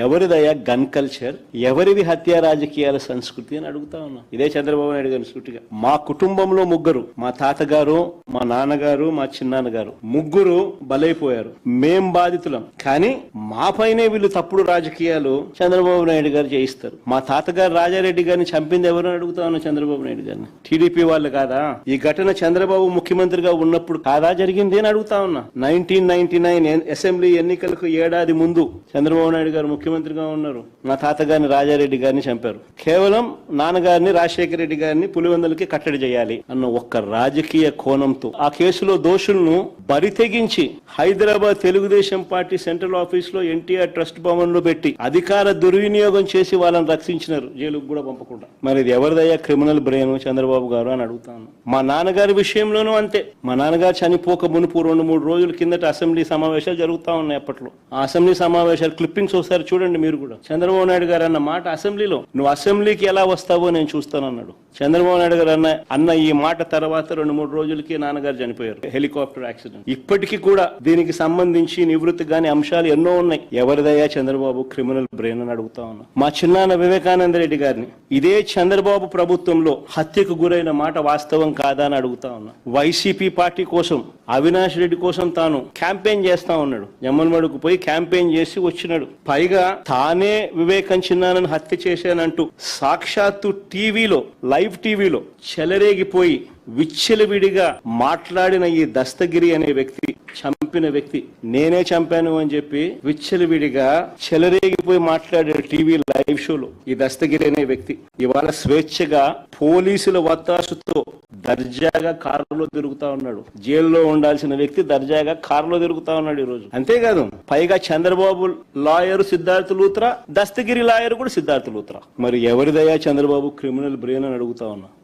ఎవరిదయా gun culture, ఎవరిది హత్యా రాజకీయాల సంస్కృతి అని అడుగుతా ఉన్నా. ఇదే చంద్రబాబు నాయుడు గారిని సూటిగా. మా కుటుంబంలో ముగ్గురు, మా తాతగారు, మా నాన్నగారు, మా చిన్నాన్నగారు ముగ్గురు బలైపోయారు. మేం బాధితులం. కానీ మా పైనే వీళ్ళు తప్పుడు రాజకీయాలు చంద్రబాబు నాయుడు గారు చేయిస్తారు. మా తాతగారు రాజారెడ్డి గారిని చంపింది ఎవరు అడుగుతా ఉన్నా చంద్రబాబు నాయుడు గారిని. టీడీపీ వాళ్ళు కాదా? ఈ ఘటన చంద్రబాబు ముఖ్యమంత్రిగా ఉన్నప్పుడు కాదా జరిగింది అని అడుగుతా ఉన్నా. 1999 అసెంబ్లీ ఎన్నికలకు ఏడాది ముందు చంద్రబాబు నాయుడు గారు ముఖ్యమంత్రిగా ఉన్నారు. మా తాతగారిని రాజారెడ్డి గారిని చంపారు. కేవలం నాన్నగారిని రాజశేఖర రెడ్డి గారిని పులివెందులకి కట్టడి చేయాలి అన్న ఒక్క రాజకీయ కోణంతో ఆ కేసులో దోషులను బరితెగించి Hyderabad Telugu Desam party central office లో ఎన్టీఆర్ ట్రస్ట్ భవన్ లో పెట్టి అధికార దుర్వినియోగం చేసి వాళ్ళని రక్షించినారు, జైలుకు కూడా పంపకుండా. మరి ఇది ఎవరిదయ్యా క్రిమినల్ బ్రెయిన్ చంద్రబాబు గారు అని అడుగుతాను. మా నాన్నగారి విషయంలోనూ అంతే. మా నాన్నగారు చనిపోక మునుపు 2-3 రోజుల కిందట అసెంబ్లీ సమావేశాలు జరుగుతా ఉన్నాయి. అప్పట్లో ఆ అసెంబ్లీ సమావేశాలు క్లిప్పింగ్స్ ఒకసారి చూడండి మీరు కూడా. చంద్రబాబు నాయుడు గారు అన్న మాట అసెంబ్లీలో, నువ్వు అసెంబ్లీకి ఎలా వస్తావో నేను చూస్తానన్నాడు. చంద్రబాబు నాయుడు గారు అన్న ఈ మాట తర్వాత 2-3 రోజులకి నాన్నగారు చనిపోయారు, హెలికాప్టర్ యాక్సిడెంట్. ఇప్పటికీ కూడా దీనికి సంబంధించి నివృత్తి గాని అంశాలు ఎన్నో ఉన్నాయి. ఎవరిదయ్యా చంద్రబాబు క్రిమినల్ బ్రెయిన్ అని అడుగుతా ఉన్నా. మా చిన్నాన్న వివేకానంద రెడ్డి గారిని ఇదే చంద్రబాబు ప్రభుత్వంలో హత్యకు గురైన మాట వాస్తవం కాదా అని అడుగుతా ఉన్నా. వైసీపీ పార్టీ కోసం, అవినాష్ రెడ్డి కోసం తాను క్యాంపెయిన్ చేస్తా ఉన్నాడు. జమ్మన్మడుకు పోయి క్యాంపెయిన్ చేసి వచ్చినాడు. పైగా తానే వివేకం చిన్నానని హత్య చేశానంటూ సాక్షాత్తు టీవీలో, లైవ్ టీవీలో చెలరేగిపోయి విచ్చలవిడిగా మాట్లాడిన ఈ దస్తగిరి అనే వ్యక్తి, చంపిన వ్యక్తి, నేనే చంపాను అని చెప్పి విచ్చలవిడిగా చెలరేగిపోయి మాట్లాడే టీవీ లైవ్ షోలో ఈ దస్తగిరి అనే వ్యక్తి ఇవాళ స్వేచ్ఛగా పోలీసుల వత్తాసుతో దర్జాగా కారులో తిరుగుతా ఉన్నాడు. జైల్లో ఉండాల్సిన వ్యక్తి దర్జాగా కారులో తిరుగుతా ఉన్నాడు ఈ రోజు. అంతేకాదు పైగా చంద్రబాబు లాయర్ సిద్ధార్థ లూత్రా, దస్తగిరి లాయర్ కూడా సిద్ధార్థ లూత్రా. మరి ఎవరిదయ్యా చంద్రబాబు క్రిమినల్ బ్రెయిన్ అని అడుగుతా ఉన్నా.